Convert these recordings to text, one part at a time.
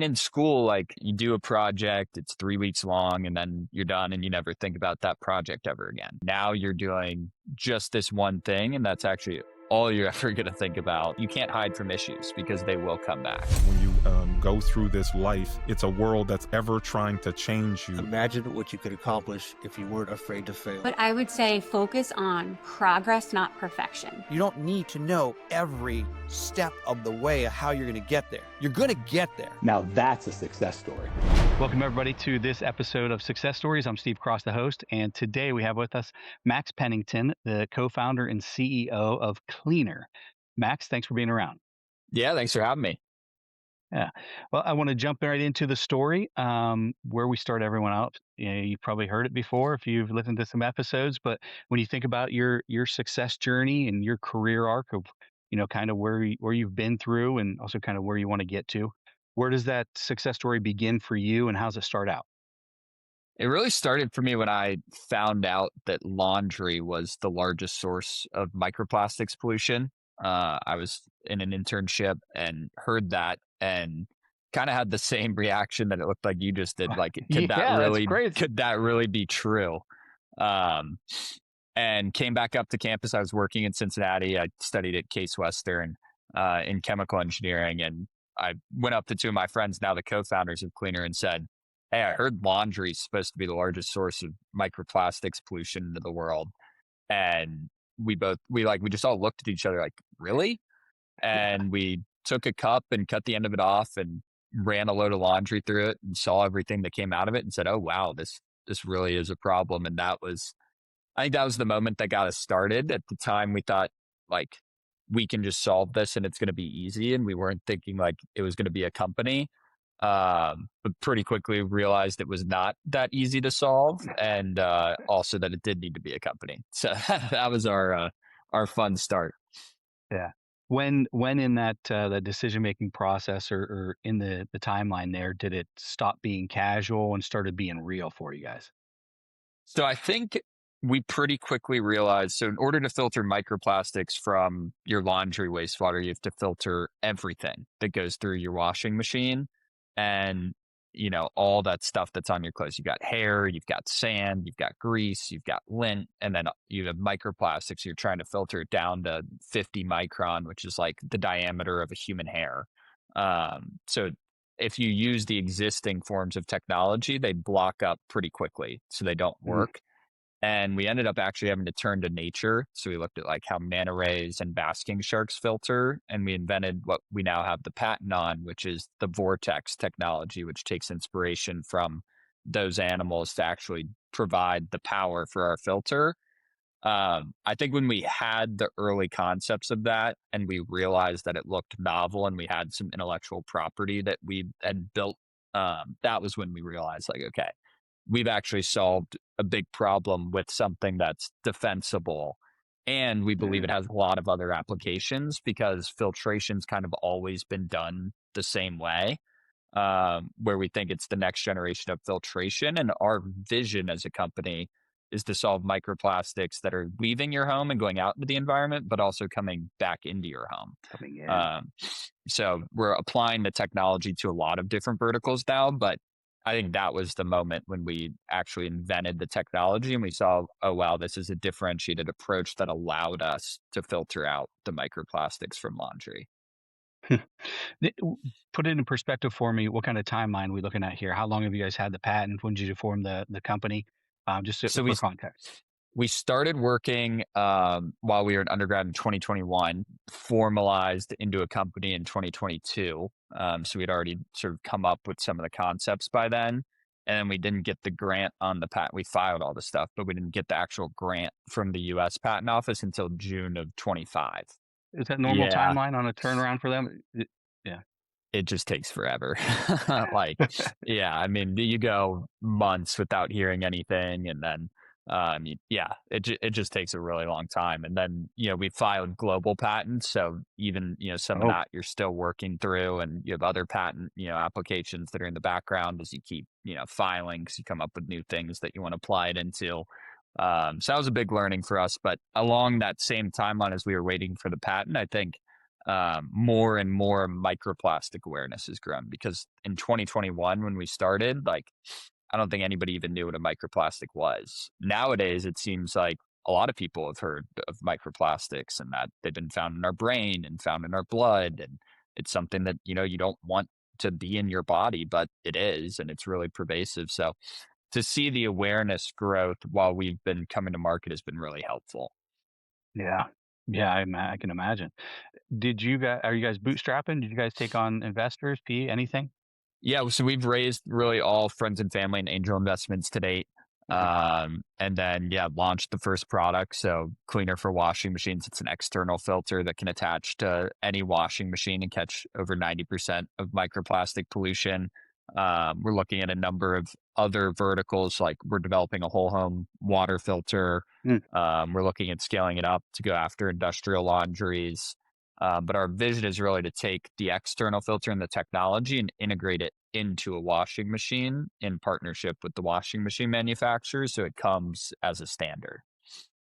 In school, like you do a project, it's 3 weeks long, and then you're done and you never think about that project ever again. Now you're doing just this one thing, and that's actually all you're ever going to think about. You can't hide from issues because they will come back. When you go through this life, it's a world that's ever trying to change you. Imagine what you could accomplish if you weren't afraid to fail. But I would say focus on progress, not perfection. You don't need to know every step of the way of how you're going to get there. You're going to get there. Now that's a success story. Welcome everybody to this episode of Success Stories. I'm Steve Cross, the host, and today we have with us Max Pennington, the co-founder and CEO of CLEANR. Max, thanks for being around. Yeah, thanks for having me. Yeah. Well, I want to jump right into the story where we start everyone out. You've probably heard it before if you've listened to some episodes, but when you think about your success journey and your career arc of, kind of where you've been through and also kind of where you want to get to, where does that success story begin for you and how does it start out? It really started for me when I found out that laundry was the largest source of microplastics pollution. I was in an internship and heard that and kind of had the same reaction that it looked like you just did. Like, could that really be true? And came back up to campus. I was working in Cincinnati. I studied at Case Western in chemical engineering. And I went up to two of my friends, now the co-founders of CLEANR, and said, hey, I heard laundry is supposed to be the largest source of microplastics pollution into the world. And we just all looked at each other like, really? And we took a cup and cut the end of it off and ran a load of laundry through it and saw everything that came out of it and said, oh, wow, this really is a problem. And I think that was the moment that got us started. At the time, we thought like, we can just solve this and it's going to be easy. And we weren't thinking like it was going to be a company. But pretty quickly realized it was not that easy to solve, and also that it did need to be a company. So that was our fun start. Yeah. When in that decision-making process or in the timeline there, did it stop being casual and started being real for you guys? So I think we pretty quickly realized, so in order to filter microplastics from your laundry wastewater, you have to filter everything that goes through your washing machine. And, all that stuff that's on your clothes. You've got hair, you've got sand, you've got grease, you've got lint, and then you have microplastics. You're trying to filter it down to 50 micron, which is like the diameter of a human hair. So if you use the existing forms of technology, they block up pretty quickly, so they don't work. And we ended up actually having to turn to nature. So we looked at like how manta rays and basking sharks filter, and we invented what we now have the patent on, which is the Vortex Technology, which takes inspiration from those animals to actually provide the power for our filter. I think when we had the early concepts of that and we realized that it looked novel and we had some intellectual property that we had built, that was when we realized like, okay, we've actually solved a big problem with something that's defensible. And we believe it has a lot of other applications because filtration's kind of always been done the same way, where we think it's the next generation of filtration. And our vision as a company is to solve microplastics that are leaving your home and going out into the environment, but also coming back into your home. So we're applying the technology to a lot of different verticals now, but I think that was the moment when we actually invented the technology and we saw, oh, wow, this is a differentiated approach that allowed us to filter out the microplastics from laundry. Put it in perspective for me. What kind of timeline are we looking at here? How long have you guys had the patent? When did you form the company? Just for context. We started working while we were in undergrad in 2021, formalized into a company in 2022. So we'd already sort of come up with some of the concepts by then. And then we didn't get the grant on the patent. We filed all the stuff, but we didn't get the actual grant from the U.S. Patent Office until June of 25. Is that normal timeline on a turnaround for them? Yeah. It just takes forever. You go months without hearing anything. And then it just takes a really long time. And then, we filed global patents. So even, some of that you're still working through, and you have other patent, applications that are in the background as you keep, filing, because you come up with new things that you want to apply it into. So that was a big learning for us. But along that same timeline as we were waiting for the patent, I think more and more microplastic awareness has grown, because in 2021, when we started, like, I don't think anybody even knew what a microplastic was. Nowadays, it seems like a lot of people have heard of microplastics, and that they've been found in our brain and found in our blood. And it's something that, you don't want to be in your body, but it is, and it's really pervasive. So to see the awareness growth while we've been coming to market has been really helpful. Yeah. Yeah, I can imagine. Are you guys bootstrapping? Did you guys take on investors, PE, anything? Yeah, so we've raised really all friends and family and angel investments to date. Okay. And then, yeah, launched the first product. So cleaner for washing machines. It's an external filter that can attach to any washing machine and catch over 90% of microplastic pollution. We're looking at a number of other verticals, like we're developing a whole home water filter. Mm, We're looking at scaling it up to go after industrial laundries. But our vision is really to take the external filter and the technology and integrate it into a washing machine in partnership with the washing machine manufacturers, so it comes as a standard.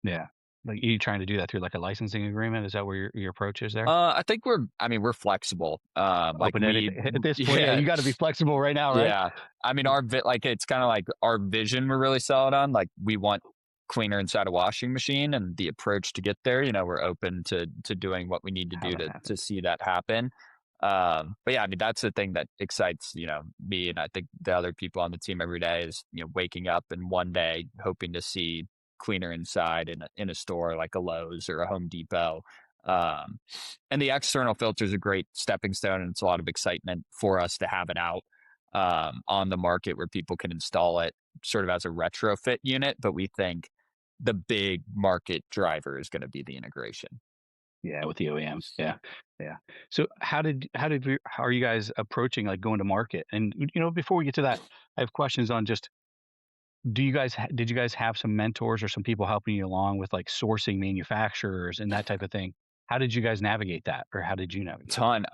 yeah. Like, you trying to do that through like a licensing agreement? Is that where your approach is there? I think we're flexible. Like Open we, at this point, yeah, yeah, you got to be flexible right now, right? yeah. I mean, like it's kind of like our vision we're really solid on. Like we want cleaner inside a washing machine, and the approach to get there, we're open to doing what we need to How do that to happens. see that happen. But yeah, I mean, that's the thing that excites, me, and I think the other people on the team every day is, waking up and one day hoping to see cleaner inside in a store like a Lowe's or a Home Depot. Um, and the external filter is a great stepping stone, and it's a lot of excitement for us to have it out on the market where people can install it sort of as a retrofit unit. But we think the big market driver is going to be the integration. Yeah, with the OEMs. Yeah, yeah. So how are you guys approaching like going to market? And before we get to that, I have questions on just did you guys have some mentors or some people helping you along with like sourcing manufacturers and that type of thing? How did you guys navigate that, or how did you navigate it? Ton.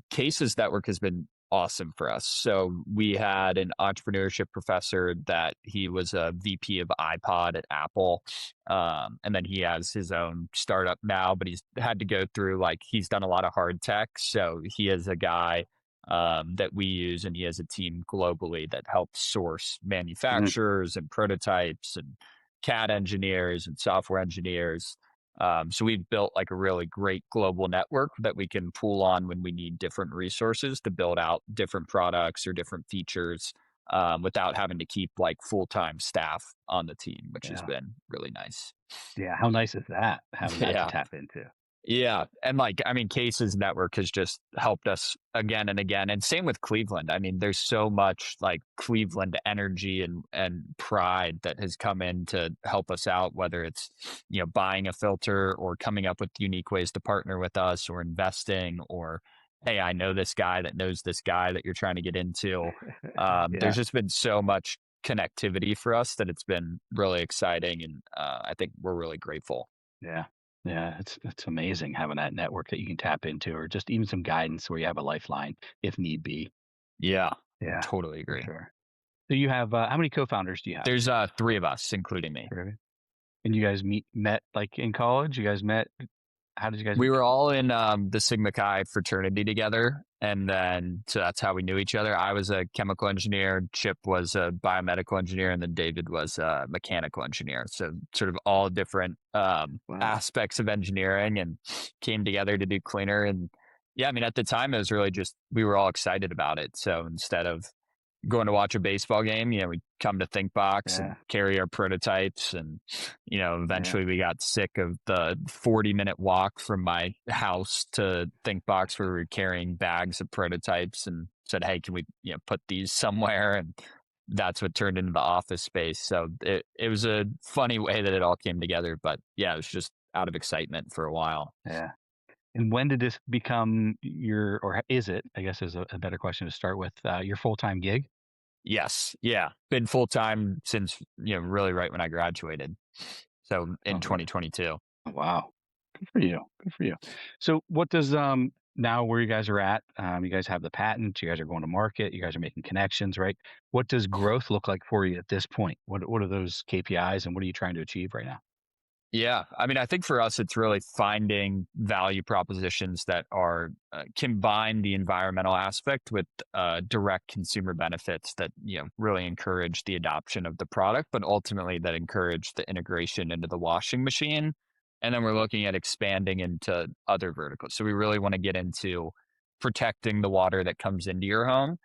Cases Network has been awesome for us. So we had an entrepreneurship professor that he was a VP of iPod at Apple. And then he has his own startup now, but he's had to go through, like, he's done a lot of hard tech. So he is a guy that we use, and he has a team globally that helps source Mm, manufacturers and prototypes and CAD engineers and software engineers. So we've built like a really great global network that we can pool on when we need different resources to build out different products or different features, without having to keep like full-time staff on the team, which has yeah, been really nice. yeah. How nice is that, having that to Yeah. tap into? Yeah. And like, I mean, Cases Network has just helped us again and again. And same with Cleveland. I mean, there's so much like Cleveland energy and pride that has come in to help us out, whether it's, buying a filter or coming up with unique ways to partner with us or investing, or, hey, I know this guy that knows this guy that you're trying to get into. Yeah, There's just been so much connectivity for us that it's been really exciting. And I think we're really grateful. yeah, yeah. It's amazing having that network that you can tap into, or just even some guidance where you have a lifeline if need be. Yeah. Yeah, Totally for agree. sure. So you have how many co-founders do you have? There's three of us, including me. Three of you? And you guys met like in college? You guys met? How did you guys We meet? were all in the Sigma Chi fraternity together, and then so that's how we knew each other. I was a chemical engineer, Chip was a biomedical engineer, and then David was a mechanical engineer. So sort of all different Wow. aspects of engineering, and came together to do Cleaner. And yeah, I mean, at the time it was really just we were all excited about it. So instead of going to watch a baseball game, we come to ThinkBox and Yeah, carry our prototypes. And, yeah. eventually we got sick of the 40-minute walk from my house to ThinkBox where we were carrying bags of prototypes, and said, hey, can we, put these somewhere? And that's what turned into the office space. So it was a funny way that it all came together. But yeah, it was just out of excitement for a while. Yeah. And when did this become or is it, I guess is a better question to start with, your full-time gig? Yes. Yeah. Been full time since, really right when I graduated. So in Okay. 2022. Wow. Good for you. Good for you. So what does now where you guys are at, you guys have the patent, you guys are going to market, you guys are making connections, right? What does growth look like for you at this point? What are those KPIs and what are you trying to achieve right now? Yeah. I mean, I think for us, it's really finding value propositions that are combine the environmental aspect with direct consumer benefits that, really encourage the adoption of the product, but ultimately that encourage the integration into the washing machine. And then we're looking at expanding into other verticals. So we really want to get into protecting the water that comes into your home.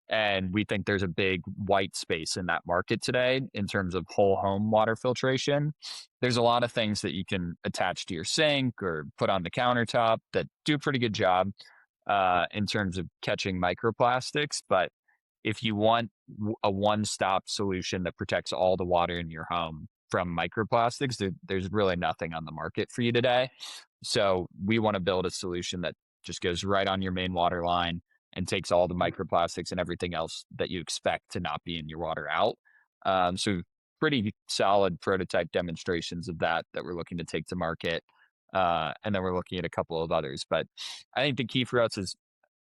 And we think there's a big white space in that market today in terms of whole home water filtration. There's a lot of things that you can attach to your sink or put on the countertop that do a pretty good job in terms of catching microplastics. But if you want a one-stop solution that protects all the water in your home from microplastics, there's really nothing on the market for you today. So we want to build a solution that just goes right on your main water line and takes all the microplastics and everything else that you expect to not be in your water out. So pretty solid prototype demonstrations of that we're looking to take to market. And then we're looking at a couple of others. But I think the key for us is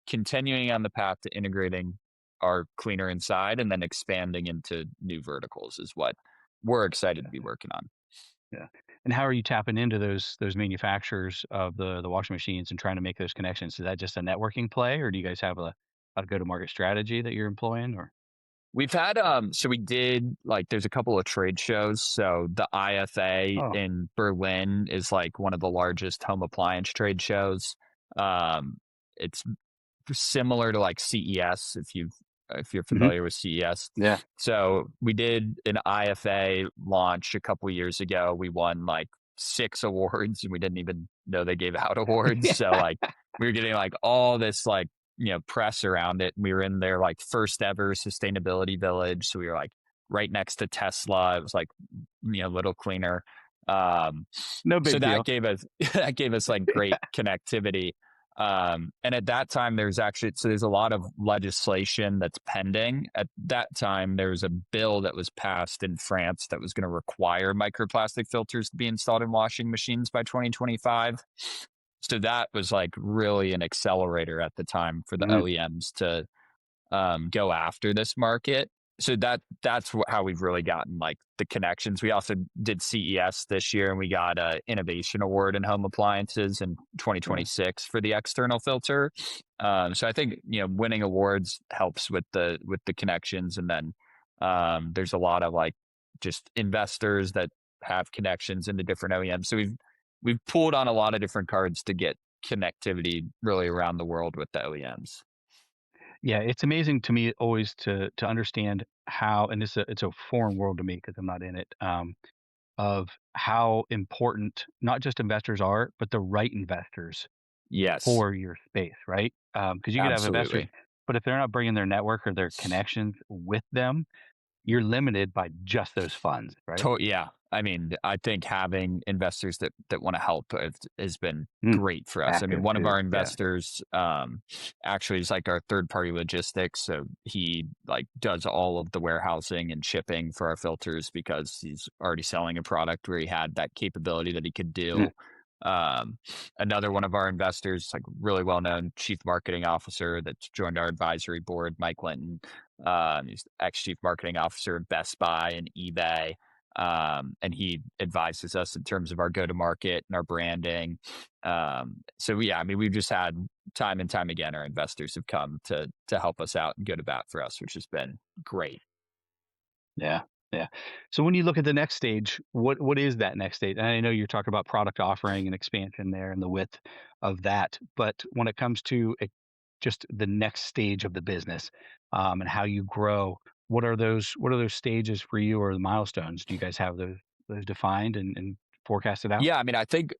continuing on the path to integrating our cleaner inside and then expanding into new verticals is what we're excited to be working on. Yeah. And how are you tapping into those manufacturers of the washing machines and trying to make those connections? Is that just a networking play, or do you guys have a go-to-market strategy that you're employing? Or We've had so we did like there's a couple of trade shows. So the IFA oh, in Berlin is like one of the largest home appliance trade shows. It's similar to like CES if you're hmm familiar with CES. Yeah. So we did an IFA launch a couple years ago. We won like 6 awards and we didn't even know they gave out awards. yeah, So like we were getting like all this like, press around it. We were in their like first ever sustainability village. So we were like right next to Tesla. It was like, little cleaner. Um, no so big that deal. gave us that gave us like great connectivity. And at that time, there's a lot of legislation that's pending. At that time, there was a bill that was passed in France that was going to require microplastic filters to be installed in washing machines by 2025. So that was like really an accelerator at the time for the Mm, OEMs to go after this market. So that's how we've really gotten like the connections. We also did CES this year, and we got a innovation award in home appliances in yeah. 2026 for the external filter. So I think winning awards helps with the connections, and then there's a lot of like just investors that have connections into different OEMs. So we've pulled on a lot of different cards to get connectivity really around the world with the OEMs. Yeah, it's amazing to me always to understand how, and it's a foreign world to me because I'm not in it, of how important not just investors are, but the right investors Yes, for your space, right? Because you could have investors, absolutely. but if they're not bringing their network or their connections with them, you're limited by just those funds, right? Yeah. I mean, I think having investors that want to help has been Mm, great for us. I mean, active one of too. our Yeah. investors actually is like our third party logistics. So he like does all of the warehousing and shipping for our filters because he's already selling a product where he had that capability that he could Mm, do. Um, Another one of our investors, like really well known chief marketing officer that's joined our advisory board, Mike Linton. He's ex chief marketing officer of Best Buy and eBay. And he advises us in terms of our go to market and our branding. So I mean, we've just had time and time again, our investors have come to help us out and go to bat for us, which has been great. yeah. Yeah. So when you look at the next stage, what is that next stage? And I know you're talking about product offering and expansion there and the width of that, but when it comes to just the next stage of the business, and how you grow, what are those stages for you or the milestones? Do you guys have those defined and forecasted out? Yeah, I mean, I think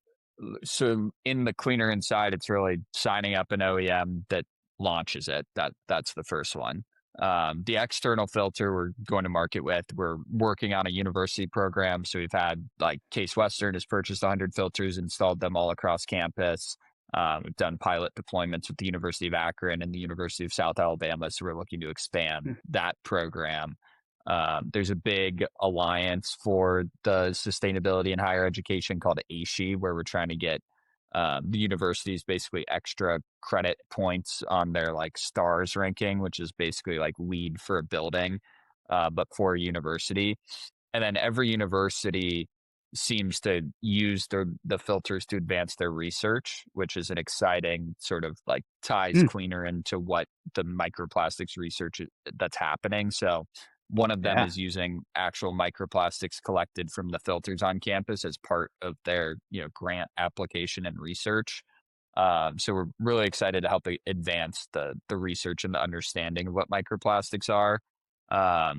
so. In the cleaner inside, it's really signing up an OEM that launches it. That's the first one. The external filter we're going to market with, we're working on a university program. So we've had like Case Western has purchased 100 filters, installed them all across campus. We've done pilot deployments with the University of Akron and the University of South Alabama. So we're looking to expand Mm, that program. There's a big alliance for the sustainability in higher education called ASHE, where we're trying to get the universities basically extra credit points on their like stars ranking, which is basically like LEED for a building, but for a university. And then every university seems to use the filters to advance their research, which is an exciting sort of like ties Mm, CLEANR into what the microplastics research that's happening. So one of them yeah. is using actual microplastics collected from the filters on campus as part of their, grant application and research. So we're really excited to help advance the research and the understanding of what microplastics are.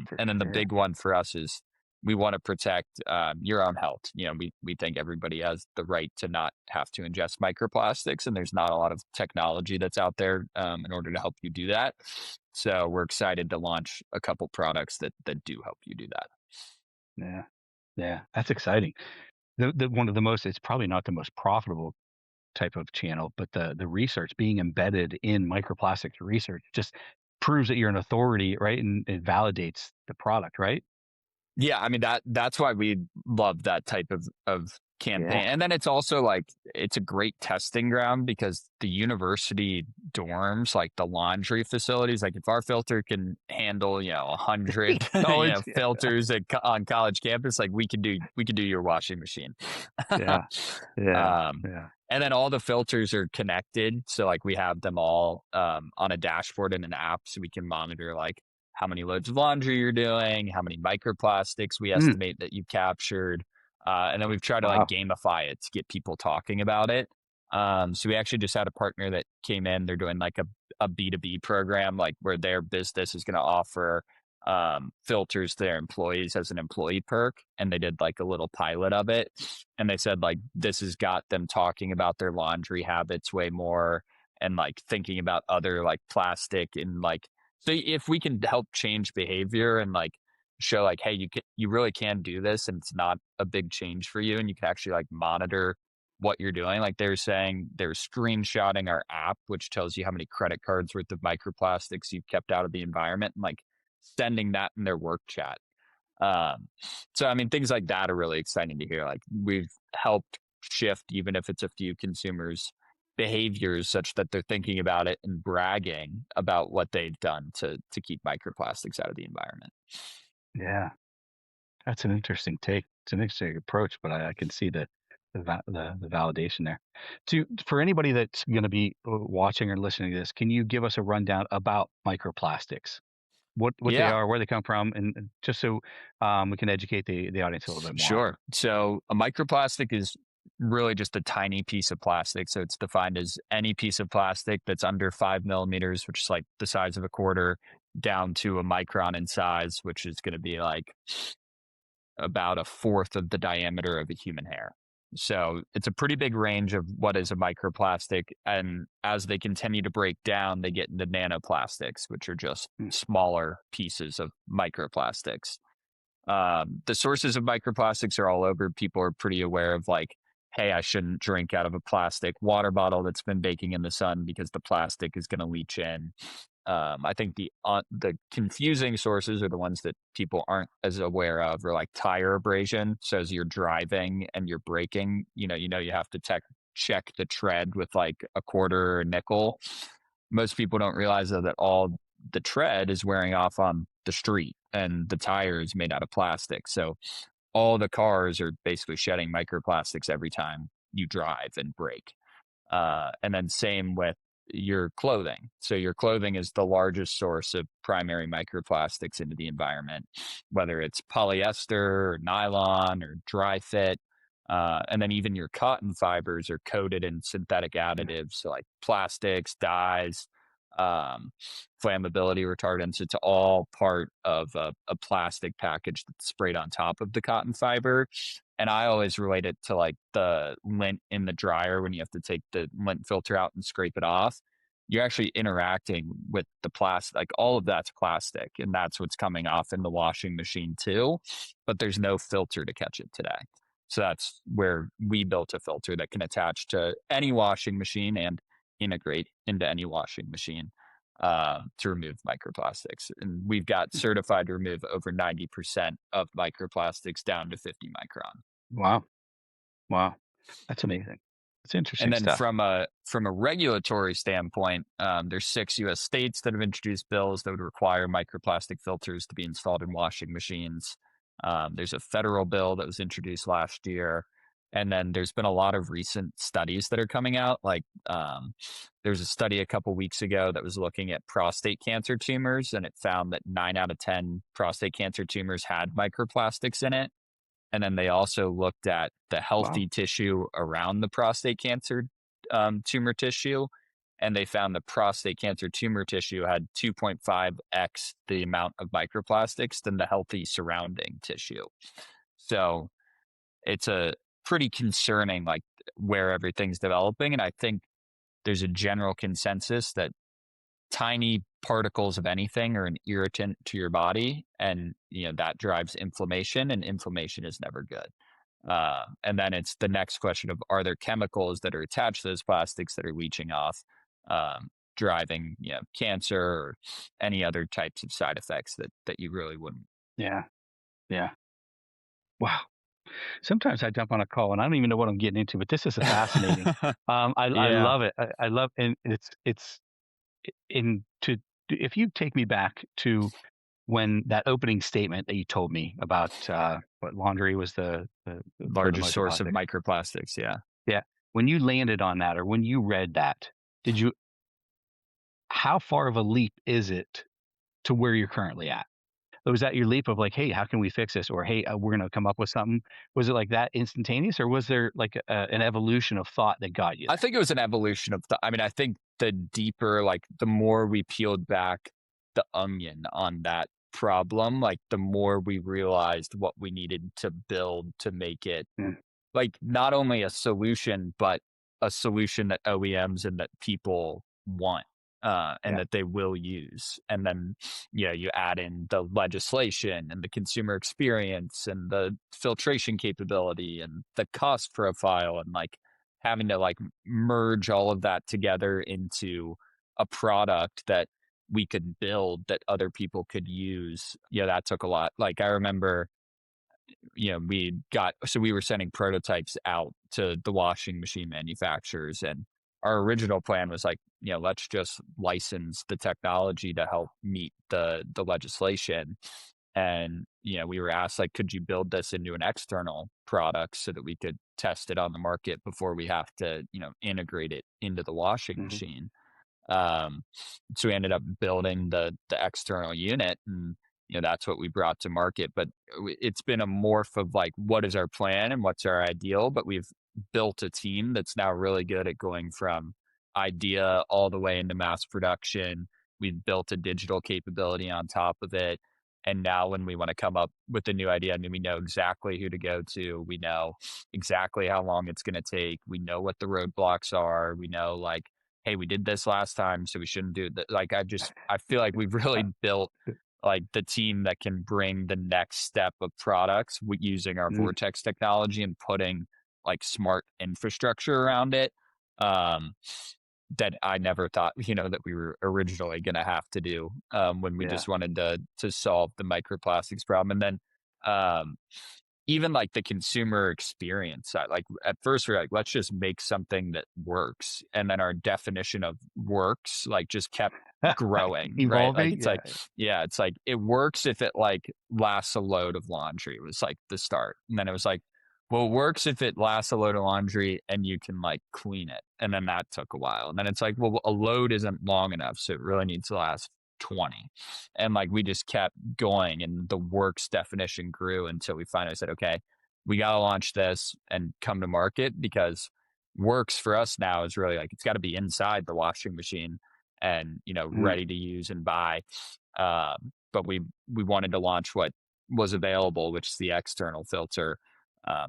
For And then the sure. big one for us is we want to protect your own health. We think everybody has the right to not have to ingest microplastics, and there's not a lot of technology that's out there in order to help you do that. So we're excited to launch a couple products that do help you do that. Yeah. Yeah. That's exciting. The one of the most, it's probably not the most profitable type of channel, but the research being embedded in microplastics research just proves that you're an authority, right? And it validates the product, right? Yeah, I mean that's why we love that type of Yeah. campaign. And then it's also like it's a great testing ground because the university dorms, like the laundry facilities, like if our filter can handle, 100, College. filters on college campus, like we could do your washing machine. Yeah. Yeah. um Yeah. and then all the filters are connected. So like we have them all on a dashboard in an app so we can monitor like how many loads of laundry you're doing, how many microplastics we Mm, estimate that you've captured. And then we've tried to like wow. gamify it to get people talking about it. So we actually just had a partner that came in. They're doing like a B2B program, like where their business is going to offer filters to their employees as an employee perk. And they did like a little pilot of it. And they said like this has got them talking about their laundry habits way more and like thinking about other like plastic and like so if we can help change behavior and like show like, hey, you really can do this and it's not a big change for you and you can actually like monitor what you're doing. Like they're saying they're screenshotting our app, which tells you how many credit cards worth of microplastics you've kept out of the environment and like sending that in their work chat. Um, so I mean things like that are really exciting to hear. Like we've helped shift, even if it's a few consumers behaviors such that they're thinking about it and bragging about what they've done to keep microplastics out of the environment. Yeah. That's an interesting take. It's an interesting approach, but I can see the validation there. For anybody that's going to be watching or listening to this, can you give us a rundown about microplastics? What they Yeah, are, where they come from, and just so we can educate the audience a little bit more on them. sure. So a microplastic is really just a tiny piece of plastic. So it's defined as any piece of plastic that's under 5 millimeters, which is like the size of a quarter, down to a micron in size, which is going to be like about a fourth of the diameter of a human hair. So it's a pretty big range of what is a microplastic. And as they continue to break down, they get into nanoplastics, which are just Mm, smaller pieces of microplastics. The sources of microplastics are all over. People are pretty aware of like, hey, I shouldn't drink out of a plastic water bottle that's been baking in the sun because the plastic is going to leach in. I think the confusing sources are the ones that people aren't as aware of, or like tire abrasion. So as you're driving and you're braking, you have to check the tread with like a quarter or a nickel. Most people don't realize that all the tread is wearing off on the street and the tire is made out of plastic. So all the cars are basically shedding microplastics every time you drive and brake. And then same with your clothing. So your clothing is the largest source of primary microplastics into the environment, whether it's polyester or nylon or dry fit. And then even your cotton fibers are coated in synthetic additives, so like plastics, dyes, um, flammability retardants. It's all part of a plastic package that's sprayed on top of the cotton fiber. And I always relate it to like the lint in the dryer when you have to take the lint filter out and scrape it off. You're actually interacting with the plastic, like all of that's plastic, and that's what's coming off in the washing machine too. But there's no filter to catch it today. So that's where we built a filter that can attach to any washing machine and integrate into any washing machine to remove microplastics. And we've got certified to remove over 90% of microplastics down to 50 micron. wow, wow, that's amazing. It's And interesting then stuff. from a regulatory standpoint, there's 6 U.S. states that have introduced bills that would require microplastic filters to be installed in washing machines. There's a federal bill that was introduced last year. And then there's been a lot of recent studies that are coming out. Like there's a study a couple weeks ago that was looking at prostate cancer tumors, and it found that 9 out of 10 prostate cancer tumors had microplastics in it. And then they also looked at the healthy tissue around the prostate cancer tumor tissue. And they found the prostate cancer tumor tissue had 2.5x the amount of microplastics than the healthy surrounding tissue. So it's a pretty concerning, like where everything's developing. And I think there's a general consensus that tiny particles of anything are an irritant to your body, and that drives inflammation, and inflammation is never good. And then it's the next question of, are there chemicals that are attached to those plastics that are leaching off, driving cancer or any other types of side effects that you really wouldn't. Yeah. Wow. Sometimes I jump on a call and I don't even know what I'm getting into, but this is fascinating. I Yeah. love it. I love, and it's if you take me back to when that opening statement that you told me about what laundry was the Largest source of microplastics. Yeah. When you landed on that, or when you read that, how far of a leap is it to where you're currently at? Was that your leap of like, hey, how can we fix this? Or, hey, we're going to come up with something? Was it like that instantaneous, or was there like an evolution of thought that got you there? I think it was an evolution of thought. I mean, I think the deeper, like the more we peeled back the onion on that problem, like the more we realized what we needed to build to make it like not only a solution, but a solution that OEMs and that people want. And that they will use. And then, you add in the legislation and the consumer experience and the filtration capability and the cost profile, and like having to like merge all of that together into a product that we could build that other people could use. That took a lot. Like I remember, we were sending prototypes out to the washing machine manufacturers, and our original plan was like, let's just license the technology to help meet the legislation. And, we were asked, like, could you build this into an external product so that we could test it on the market before we have to, integrate it into the washing machine? So we ended up building the external unit, and, that's what we brought to market. But it's been a morph of like, what is our plan and what's our ideal? But we've built a team that's now really good at going from idea all the way into mass production. We've built a digital capability on top of it. And now when we want to come up with a new idea, I mean, we know exactly who to go to. We know exactly how long it's going to take. We know what the roadblocks are. We know like, hey, we did this last time, so we shouldn't do that. Like, I feel like we've really built like the team that can bring the next step of products using our Vortex technology and putting like smart infrastructure around it, that I never thought, that we were originally going to have to do, when we just wanted to solve the microplastics problem. And then, even like the consumer experience side, like at first we we're like, let's just make something that works. And then our definition of works, like just kept growing, right? Like, it's like, it works if it like lasts a load of laundry. It was like the start. And then it was like, well, it works if it lasts a load of laundry and you can like clean it. And then that took a while. And then it's like, well, a load isn't long enough, so it really needs to last 20. And like we just kept going, and the works definition grew until we finally said, okay, we got to launch this and come to market, because works for us now is really like, it's got to be inside the washing machine and, ready to use and buy. But we wanted to launch what was available, which is the external filter.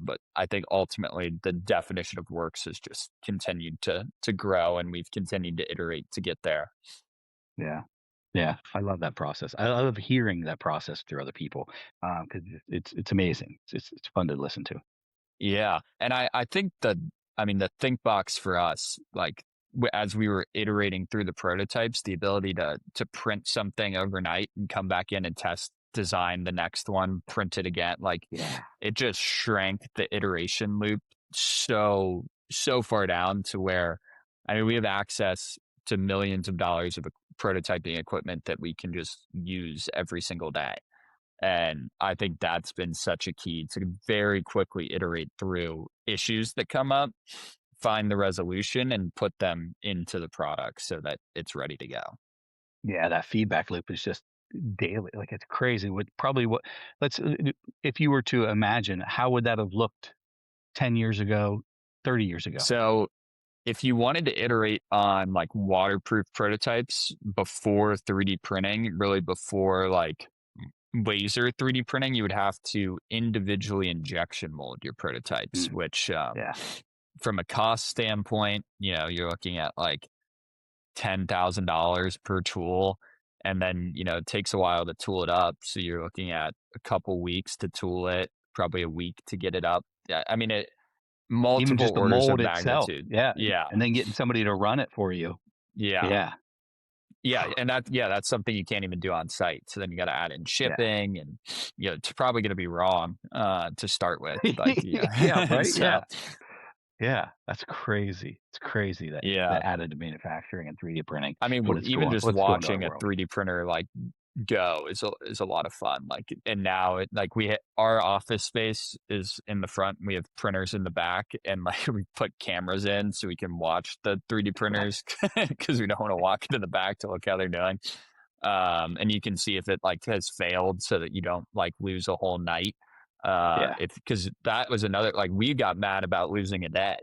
But I think ultimately the definition of works has just continued to grow, and we've continued to iterate to get there. Yeah, I love that process. I love hearing that process through other people, because it's amazing. It's fun to listen to. Yeah, and I think the think box for us, like as we were iterating through the prototypes, the ability to print something overnight and come back in and test, design the next one, print it again, like it just shrank the iteration loop so far down to where, we have access to millions of dollars of prototyping equipment that we can just use every single day. And I think that's been such a key to very quickly iterate through issues that come up, find the resolution, and put them into the product so that it's ready to go. Yeah, that feedback loop is just daily. Like it's crazy. Let's if you were to imagine, how would that have looked 10 years ago, 30 years ago? So if you wanted to iterate on like waterproof prototypes before 3D printing, really before like laser 3D printing, you would have to individually injection mold your prototypes, Mm, which yeah. from a cost standpoint, you're looking at like $10,000 per tool. And then, it takes a while to tool it up. So you're looking at a couple weeks to tool it, probably a week to get it up. Yeah, I mean, Even multiple just the orders of mold itself. magnitude. Yeah. Yeah. And then getting somebody to run it for you. Yeah. Yeah. Yeah. And that's something you can't even do on site. So then you got to add in Yeah. shipping and, it's probably going to be wrong to start with. Like, Yeah, right. so, Yeah. Yeah. That's crazy. It's crazy that yeah. additive manufacturing and 3D printing. I mean, even just what's going to our watching a world. 3D printer like go is a lot of fun. Like, and now our office space is in the front. And we have printers in the back, and like we put cameras in so we can watch the 3D printers because we don't want to walk into the back to look how they're doing. And you can see if it like has failed so that you don't like lose a whole night. Yeah. Because that was another, like we got mad about losing a day.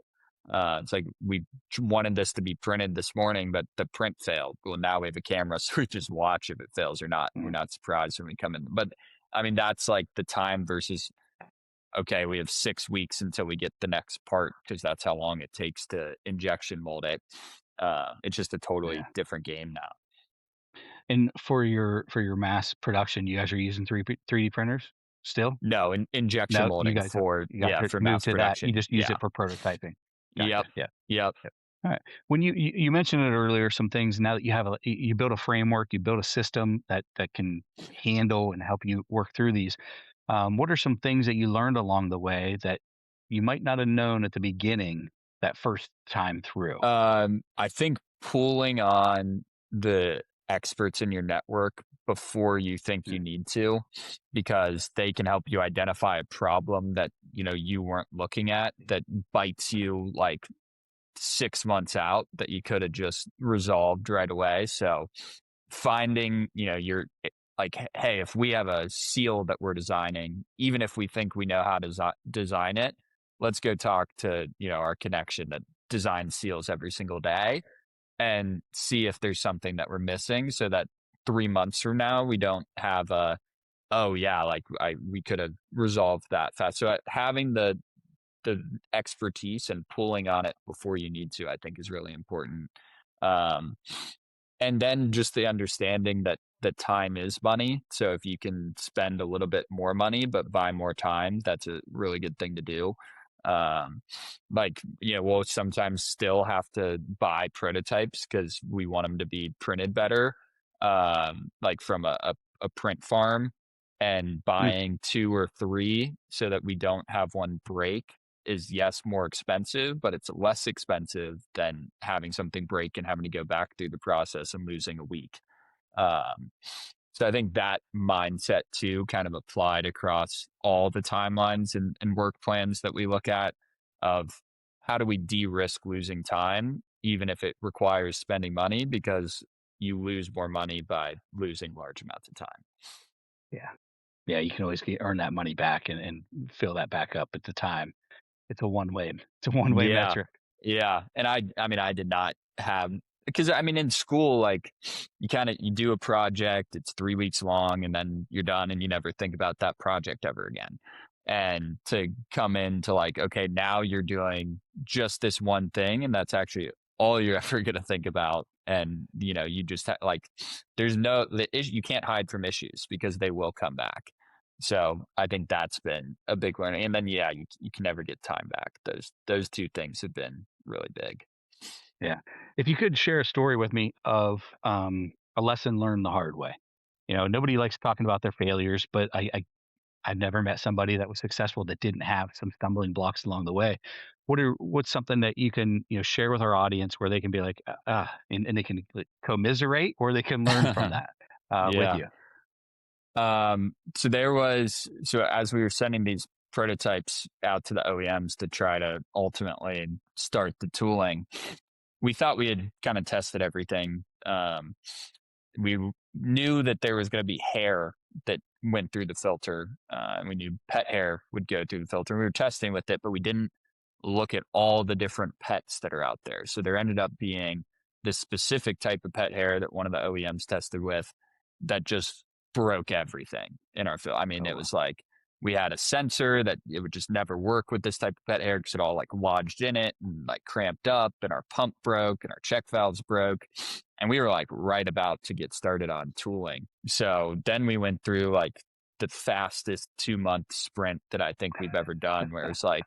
It's like we wanted this to be printed this morning, but the print failed. Well, now we have a camera, so we just watch if it fails or not. We're not surprised when we come in. But I mean, that's like the time versus, okay, we have 6 weeks until we get the next part because that's how long it takes to injection mold it. It's just a totally different game now. And for your mass production, you guys are using 3D printers still? No, injection No, molding you for guys for moved mass to that. You production. just use Yeah. it for prototyping. Gotcha. Yep. Yeah. Yep. Yep. All right. When you mentioned it earlier, some things now that you have you build a framework, you build a system that can handle and help you work through these. What are some things that you learned along the way that you might not have known at the beginning that first time through? I think pulling on the experts in your network before you think you need to, because they can help you identify a problem that, you weren't looking at that bites you like 6 months out that you could have just resolved right away. So finding, your like, hey, if we have a seal that we're designing, even if we think we know how to design it, let's go talk to, our connection that designs seals every single day and see if there's something that we're missing so that 3 months from now, we don't have oh yeah, like we could have resolved that fast. So having the expertise and pulling on it before you need to, I think is really important. Um, and then just the understanding that time is money. So if you can spend a little bit more money but buy more time, that's a really good thing to do. Like, we'll sometimes still have to buy prototypes because we want them to be printed better, like from a print farm, and buying 2 or 3 so that we don't have one break is, yes, more expensive, but it's less expensive than having something break and having to go back through the process and losing a week. Um, so I think that mindset too kind of applied across all the timelines and work plans that we look at of how do we de-risk losing time, even if it requires spending money, because you lose more money by losing large amounts of time. Yeah. Yeah, you can always earn that money back and fill that back up at the time. It's a one-way Yeah. metric. Yeah. And I mean, I did not have, because I mean, in school, like you do a project, it's 3 weeks long, and then you're done and you never think about that project ever again. And to come into like, okay, now you're doing just this one thing, and that's actually all you're ever going to think about. And, you just like, you can't hide from issues because they will come back. So I think that's been a big learning. And then, yeah, you can never get time back. Those 2 things have been really big. Yeah. If you could share a story with me of a lesson learned the hard way. Nobody likes talking about their failures, but I've never met somebody that was successful that didn't have some stumbling blocks along the way. What's something that you can share with our audience where they can be like, and they can like, commiserate, or they can learn from that with Yeah. you. So as we were sending these prototypes out to the OEMs to try to ultimately start the tooling, we thought we had kind of tested everything. We knew that there was going to be hair that went through the filter, and we knew pet hair would go through the filter. We were testing with it, but we didn't look at all the different pets that are out there. So there ended up being this specific type of pet hair that one of the OEMs tested with that just broke everything in our field. I mean, it was like we had a sensor that it would just never work with this type of pet hair because it all like lodged in it and like cramped up, and our pump broke and our check valves broke. And we were like right about to get started on tooling. So then we went through like the fastest 2-month sprint that I think we've ever done, where it's like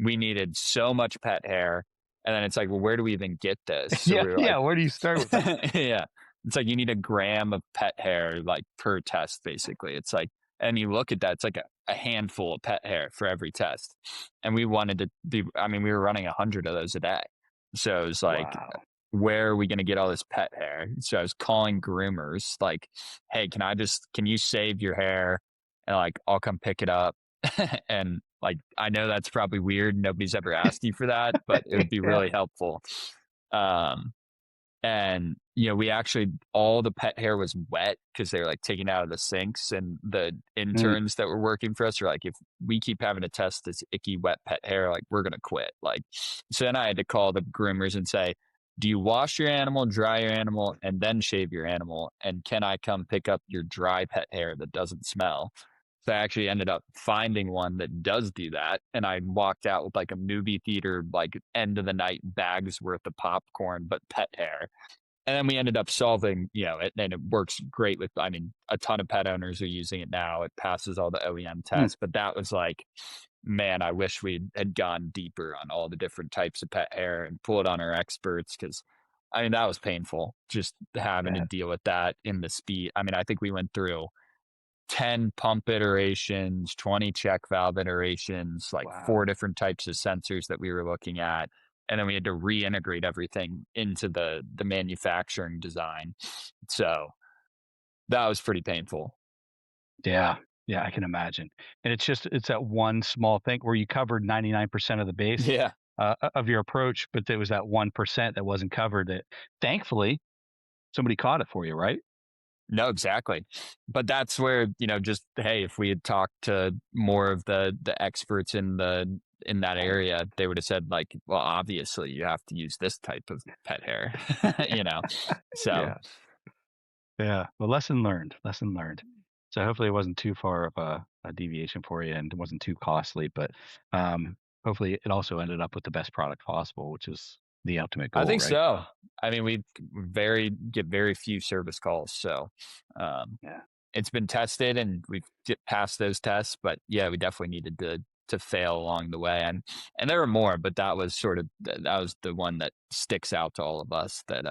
we needed so much pet hair. And then it's like, well, where do we even get this? So we were like, where do you start with that? yeah. It's like you need a gram of pet hair like per test, basically. It's like, and you look at that, it's like a handful of pet hair for every test. And we wanted to be, I mean, we were running 100 of those a day. So it was like, Wow. where are we going to get all this pet hair? So I was calling groomers like, hey, can you save your hair? And like, I'll come pick it up. And like, I know that's probably weird. Nobody's ever asked you for that, but it would be really helpful. And, you know, we actually, all the pet hair was wet because they were like taking out of the sinks, and the interns that were working for us are like, if we keep having to test this icky, wet pet hair, like we're going to quit. Like, so then I had to call the groomers and say, do you wash your animal, dry your animal, and then shave your animal? And can I come pick up your dry pet hair that doesn't smell? So I actually ended up finding one that does do that. And I walked out with like a movie theater, like end of the night bags worth of popcorn, but pet hair. And then we ended up solving, you know, it, and it works great with, I mean, a ton of pet owners are using it now. It passes all the OEM tests, but that was like, man, I wish we had gone deeper on all the different types of pet hair and pulled on our experts. Cause I mean, that was painful just having to deal with that in the speed. I mean, I think we went through 10 pump iterations, 20 check valve iterations, like 4 different types of sensors that we were looking at. And then we had to reintegrate everything into the manufacturing design. So that was pretty painful. Yeah. Yeah, I can imagine. And it's that one small thing where you covered 99% of the base Yeah. Of your approach, but there was that 1% that wasn't covered that thankfully somebody caught it for you, right? No, exactly. But that's where, you know, just, hey, if we had talked to more of the experts in that area, they would have said like, well, obviously you have to use this type of pet hair, you know? So yeah. Well, lesson learned. So hopefully it wasn't too far of a deviation for you, and it wasn't too costly, but hopefully it also ended up with the best product possible, which is the ultimate goal. I think right? so. I mean, we get very few service calls. So it's been tested and we've passed those tests, but yeah, we definitely needed to fail along the way. And there were more, but that was the one that sticks out to all of us that,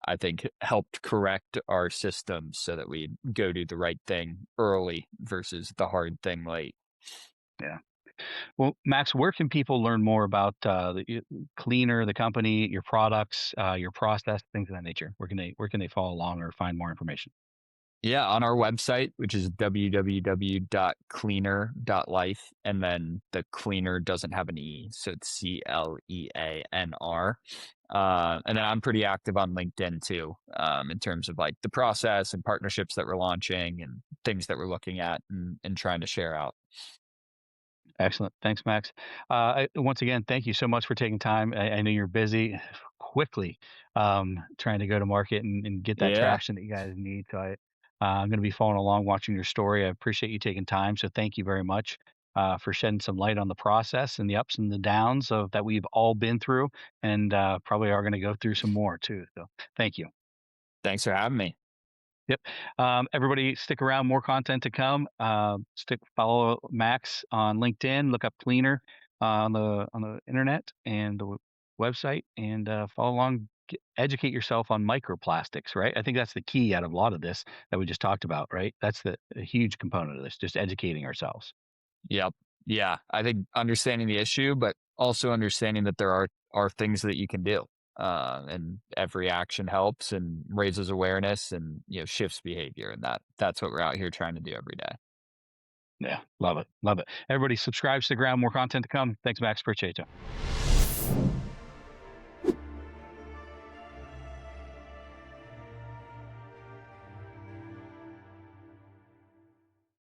I think helped correct our systems so that we go do the right thing early versus the hard thing late. Yeah. Well, Max, where can people learn more about the CLEANR, the company, your products, your process, things of that nature? Where can they follow along or find more information? Yeah, on our website, which is www.cleaner.life, and then the cleaner doesn't have an E, so it's CLEANR. And then I'm pretty active on LinkedIn too, in terms of like the process and partnerships that we're launching and things that we're looking at and trying to share out. Excellent. Thanks, Max. Once again, thank you so much for taking time. I know you're busy quickly trying to go to market and get that traction that you guys need. So I'm going to be following along, watching your story. I appreciate you taking time. So thank you very much for shedding some light on the process and the ups and the downs of that we've all been through, and probably are going to go through some more too. So thank you. Thanks for having me. Yep. Everybody stick around, more content to come. Follow Max on LinkedIn, look up CLEANR on the internet and the website, and follow along, educate yourself on microplastics, right? I think that's the key out of a lot of this that we just talked about, right? That's a huge component of this, just educating ourselves. Yep. Yeah. I think understanding the issue, but also understanding that there are things that you can do. and every action helps and raises awareness and shifts behavior, and that's what we're out here trying to do every day. Yeah, love it, love it. Everybody subscribe to the ground. More content to come. Thanks, Max. Appreciate you.